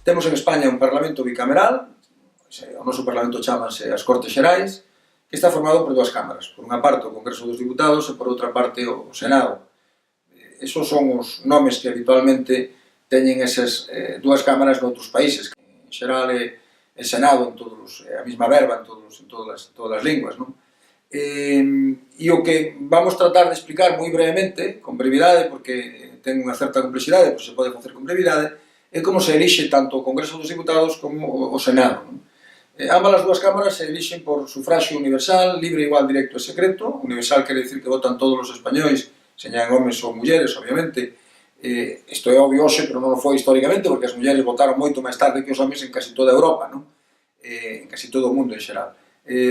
Temos en España un Parlamento bicameral, o noso Parlamento chámanse as Cortes Xerais, que está formado por dúas cámaras. Por unha parte o Congreso dos Diputados e por outra parte o Senado. Esos son os nomes que habitualmente teñen esas dúas cámaras noutros países. En xeral é Senado en todos, a mesma verba en todas as linguas, non? E o que vamos tratar de explicar moi brevemente, con brevidade, porque ten unha certa complexidade, pois se pode facer con brevidade, é como se elixe tanto o Congreso dos Diputados como o Senado. Ambas as dúas cámaras se elixen por sufraxio universal, libre, igual, directo e secreto. Universal quere dicir que votan todos os españois, señan homes ou mulleres, obviamente. Isto é obvio hoxe, pero non o foi históricamente, porque as mulleres votaron moito máis tarde que os homes en casi toda Europa, non? En casi todo o mundo en xeral.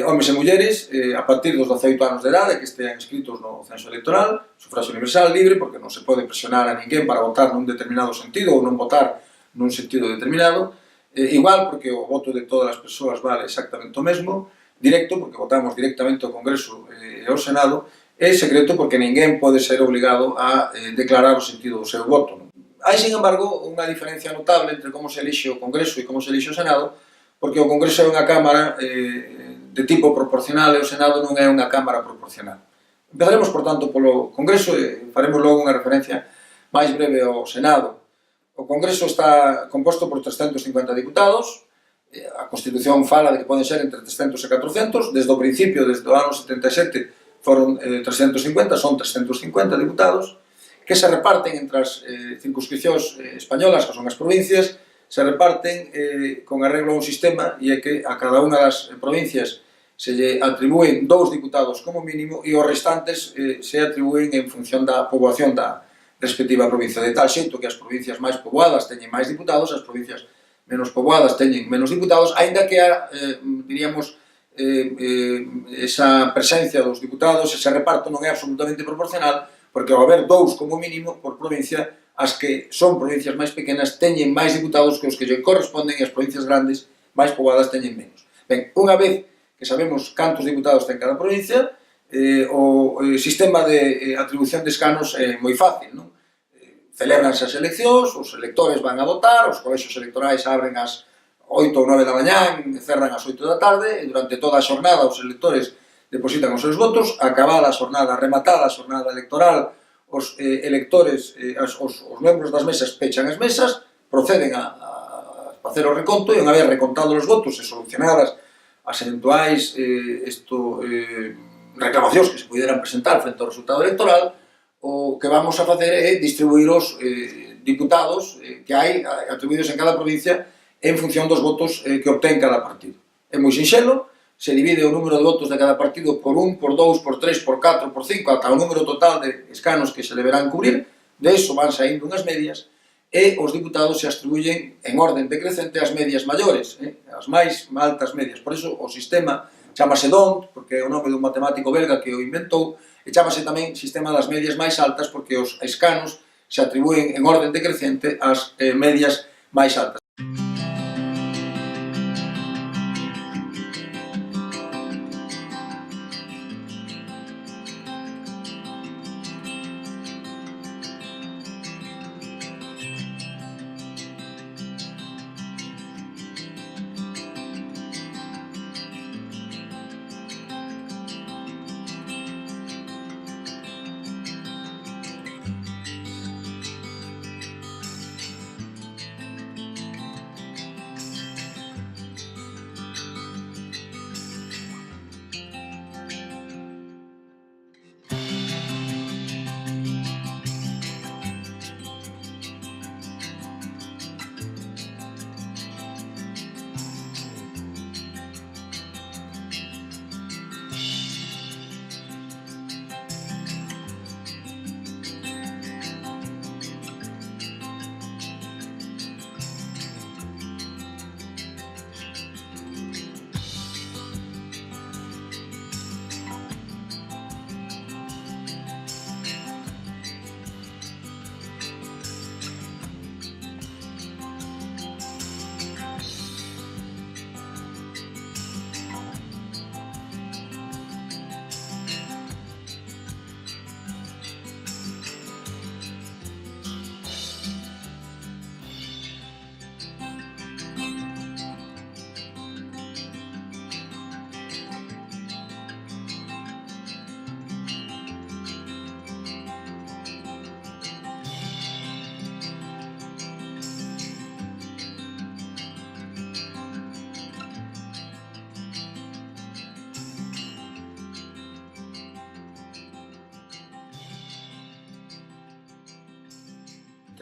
Homes e mulleres, a partir dos 18 anos de idade, que estean inscritos no censo electoral, sufraxio universal, libre, porque non se pode presionar a ninguén para votar nun determinado sentido ou non votar nun sentido determinado, igual, porque o voto de todas as persoas vale exactamente o mesmo, directo, porque votamos directamente ao Congreso e ao Senado, e secreto, porque ninguén pode ser obligado a declarar o sentido do seu voto. Hai, sin embargo, unha diferencia notable entre como se elixe o Congreso e como se elixe o Senado, porque o Congreso é unha cámara de tipo proporcional e o Senado non é unha cámara proporcional. Empezaremos, por tanto, polo Congreso e faremos logo unha referencia máis breve ao Senado. O Congreso está composto por 350 diputados, a Constitución fala de que poden ser entre 300 e 400, desde o principio, desde o ano 77, foron 350, son 350 diputados, que se reparten entre as circunscripcións españolas, que son as provincias, se reparten con arreglo a un sistema, e é que a cada unha das provincias se lle atribúen 2 diputados como mínimo e os restantes se atribúen en función da poboación da respectiva provincia, de tal xeito que as provincias máis poboadas teñen máis diputados, as provincias menos poboadas teñen menos diputados, aínda que diríamos, esa presencia dos diputados, ese reparto non é absolutamente proporcional, porque ao haber 2 como mínimo por provincia, as que son provincias máis pequenas teñen máis diputados que os que lle corresponden e as provincias grandes máis poboadas teñen menos. Ben, unha vez que sabemos cantos diputados ten cada provincia, o sistema de atribución de escanos é moi fácil, non? Celebranse as eleccións, os electores van a votar, os colexios electorais abren ás 8 ou 9 da mañán, cerran ás 8 da tarde, e durante toda a xornada os electores depositan os seus votos, acabada a xornada, rematada a xornada electoral, os electores, os membros das mesas pechan as mesas, proceden a facer o reconto, e unha vez recontados os votos e solucionadas as eventuais reclamacións que se pudieran presentar frente ao resultado electoral, o que vamos a facer é distribuir os diputados que hai atribuídos en cada provincia en función dos votos que obtén cada partido. É moi sinxelo, se divide o número de votos de cada partido por 1, por 2, por 3, por 4, por 5, ata o número total de escanos que se deberán cubrir, de eso van saindo unhas medias, e os diputados se atribuyen en orden decrecente as medias maiores, as máis altas medias. Por iso o sistema chamase DONT, porque é o nome dun matemático belga que o inventou, e chamase tamén sistema das medias máis altas, porque os escanos se atribúen en orden decrecente ás medias máis altas.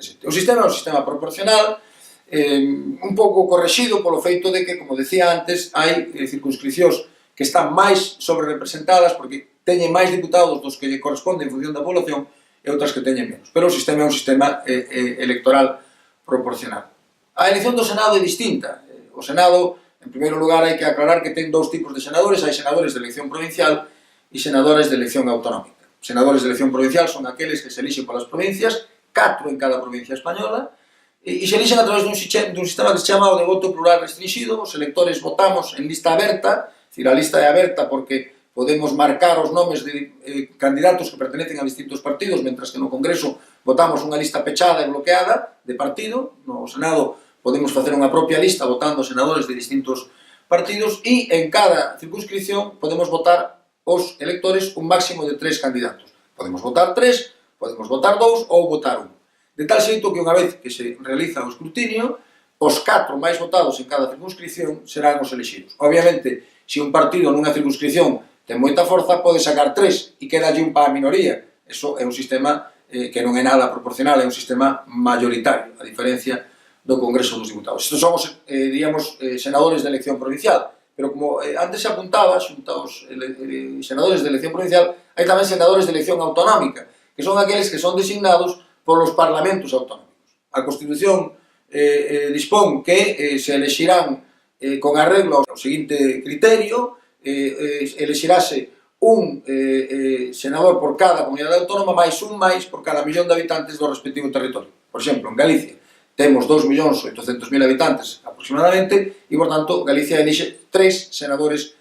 presente. O sistema é un sistema proporcional, un pouco correxido polo feito de que, como decía antes, hai circunscripcións que están máis sobre-representadas porque teñen máis diputados dos que lle corresponden en función da población e outras que teñen menos. Pero o sistema é un sistema electoral proporcional. A elección do Senado é distinta. O Senado, en primeiro lugar, hai que aclarar que ten dous tipos de senadores. Hai senadores de elección provincial e senadores de elección autonómica. Os senadores de elección provincial son aqueles que se elixen polas provincias, 4 en cada provincia española, e se elixen a través dun sistema que se chama o de voto plural restringido. Os electores votamos en lista aberta, é dicir, a lista é aberta porque podemos marcar os nomes de candidatos que pertenecen a distintos partidos, mentras que no Congreso votamos unha lista pechada e bloqueada de partido. No Senado podemos facer unha propia lista votando senadores de distintos partidos e en cada circunscripción podemos votar os electores un máximo de 3 candidatos. Podemos votar 3, podemos votar 2 ou votar 1. De tal xeito que unha vez que se realiza o escrutinio, os 4 máis votados en cada circunscripción serán os elexidos. Obviamente, se un partido nunha circunscripción ten moita forza, pode sacar 3 e quedalle un para a minoría. Eso é un sistema que non é nada proporcional, é un sistema mayoritario, a diferencia do Congreso dos Diputados. Estos son os, diríamos, senadores de elección provincial, pero como antes se apuntaba, xunto aos senadores de elección provincial, hai tamén senadores de elección autonómica, que son aqueles que son designados polos parlamentos autonómicos. A Constitución dispón que se elexirán con arreglo ao seguinte criterio: elexirase un senador por cada comunidade autónoma máis un máis por cada millón de habitantes do respectivo territorio. Por exemplo, en Galicia temos 2.800.000 habitantes aproximadamente e, por tanto, Galicia elixe 3 senadores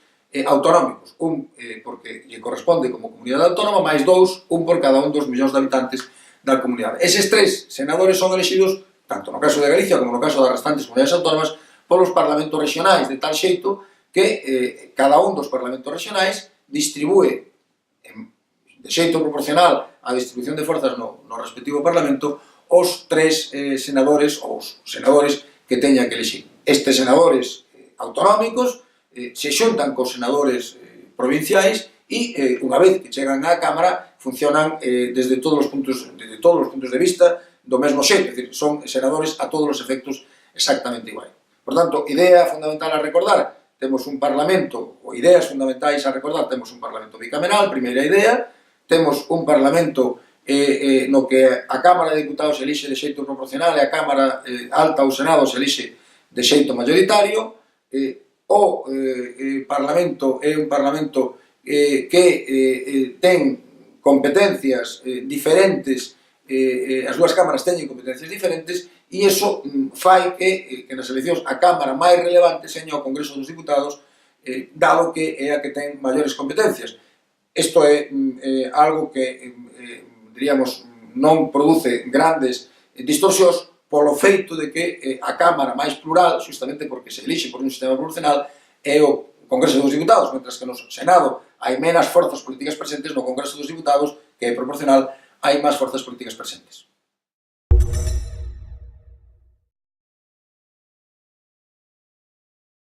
autonómicos, un porque lle corresponde como comunidade autónoma, máis 2, un por cada un dos millóns de habitantes da comunidade. Eses 3 senadores son elexidos, tanto no caso de Galicia como no caso das restantes comunidades autónomas, polos parlamentos regionais, de tal xeito que cada un dos parlamentos regionais distribúe de xeito proporcional á distribución de forzas no respectivo parlamento os 3 senadores ou os senadores que teña que elexir. Estes senadores autonómicos se xuntan cos senadores provinciais e, unha vez que chegan á Cámara, funcionan desde todos os puntos de vista do mesmo xeito, é dicir, son senadores a todos os efectos exactamente igual. Por tanto, idea fundamental a recordar, temos un Parlamento, ou ideas fundamentais a recordar, temos un Parlamento bicameral, primeira idea, temos un Parlamento no que a Cámara de Diputados se elixe de xeito proporcional e a Cámara Alta ou Senado se elixe de xeito mayoritario. O Parlamento é un Parlamento que ten competencias diferentes, as dúas cámaras teñen competencias diferentes, e iso fai que nas eleccións a cámara máis relevante seña o Congreso dos Diputados, dado que é a que ten maiores competencias. Isto é algo que, diríamos, non produce grandes distorsións polo feito de que a cámara máis plural, justamente porque se elixe por un sistema proporcional, é o Congreso dos Diputados, mentras que no Senado hai menos forzas políticas presentes, no Congreso dos Diputados, que é proporcional, hai máis forzas políticas presentes.